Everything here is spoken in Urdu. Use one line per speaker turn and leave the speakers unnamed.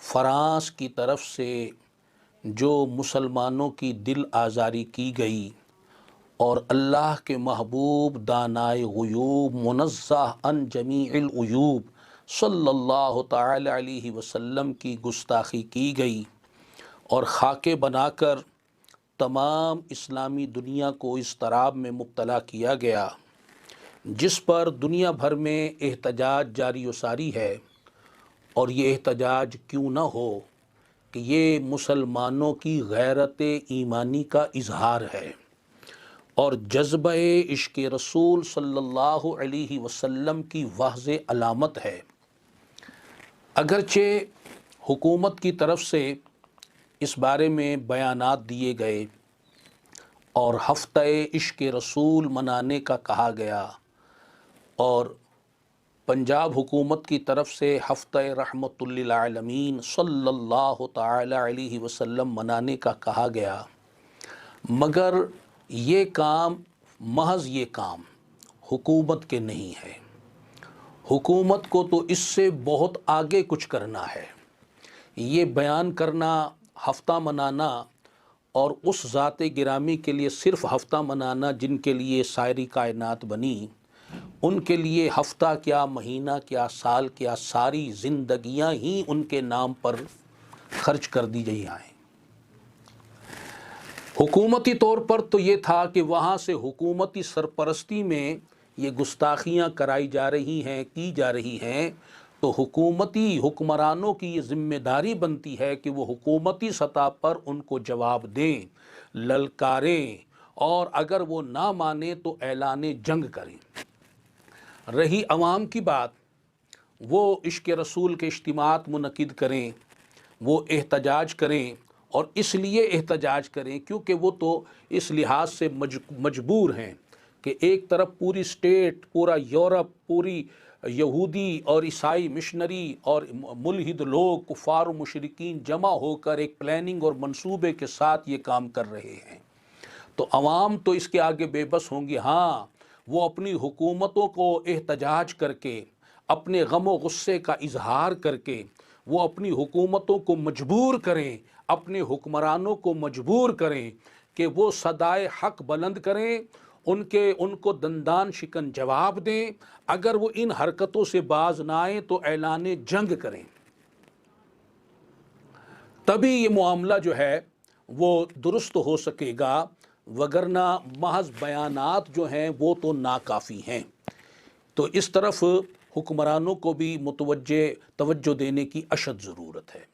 فرانس کی طرف سے جو مسلمانوں کی دل آزاری کی گئی اور اللہ کے محبوب دانائے غیوب منزہ عن جمیع العیوب صلی اللہ تعالی علیہ وسلم کی گستاخی کی گئی اور خاکے بنا کر تمام اسلامی دنیا کو اضطراب میں مبتلا کیا گیا، جس پر دنیا بھر میں احتجاج جاری و ساری ہے۔ اور یہ احتجاج کیوں نہ ہو کہ یہ مسلمانوں کی غیرت ایمانی کا اظہار ہے اور جذبہ عشق رسول صلی اللہ علیہ وسلم کی واضح علامت ہے۔ اگرچہ حکومت کی طرف سے اس بارے میں بیانات دیے گئے اور ہفتہ عشق رسول منانے کا کہا گیا اور پنجاب حکومت کی طرف سے ہفتہ رحمت للعالمین صلی اللہ تعالی علیہ وسلم منانے کا کہا گیا، مگر یہ کام محض یہ کام حکومت کے نہیں ہے۔ حکومت کو تو اس سے بہت آگے کچھ کرنا ہے۔ یہ بیان کرنا، ہفتہ منانا اور اس ذات گرامی کے لیے صرف ہفتہ منانا جن کے لیے سائری کائنات بنی، ان کے لیے ہفتہ کیا، مہینہ کیا، سال کیا، ساری زندگیاں ہی ان کے نام پر خرچ کر دی جائیں۔ حکومتی طور پر تو یہ تھا کہ وہاں سے حکومتی سرپرستی میں یہ گستاخیاں کرائی جا رہی ہیں، کی جا رہی ہیں، تو حکومتی حکمرانوں کی یہ ذمہ داری بنتی ہے کہ وہ حکومتی سطح پر ان کو جواب دیں، للکاریں، اور اگر وہ نہ مانیں تو اعلان جنگ کریں۔ رہی عوام کی بات، وہ عشق رسول کے اجتماعات منعقد کریں، وہ احتجاج کریں، اور اس لیے احتجاج کریں کیونکہ وہ تو اس لحاظ سے مجبور ہیں کہ ایک طرف پوری اسٹیٹ، پورا یورپ، پوری یہودی اور عیسائی مشنری اور ملحد لوگ، کفار و مشرکین جمع ہو کر ایک پلاننگ اور منصوبے کے ساتھ یہ کام کر رہے ہیں، تو عوام تو اس کے آگے بے بس ہوں گی۔ ہاں، وہ اپنی حکومتوں کو احتجاج کر کے، اپنے غم و غصے کا اظہار کر کے، وہ اپنی حکومتوں کو مجبور کریں، اپنے حکمرانوں کو مجبور کریں کہ وہ صدائے حق بلند کریں، ان کو دندان شکن جواب دیں۔ اگر وہ ان حرکتوں سے باز نہ آئیں تو اعلان جنگ کریں، تبھی یہ معاملہ جو ہے وہ درست ہو سکے گا، وگرنہ محض بیانات جو ہیں وہ تو ناکافی ہیں۔ تو اس طرف حکمرانوں کو بھی توجہ دینے کی اشد ضرورت ہے۔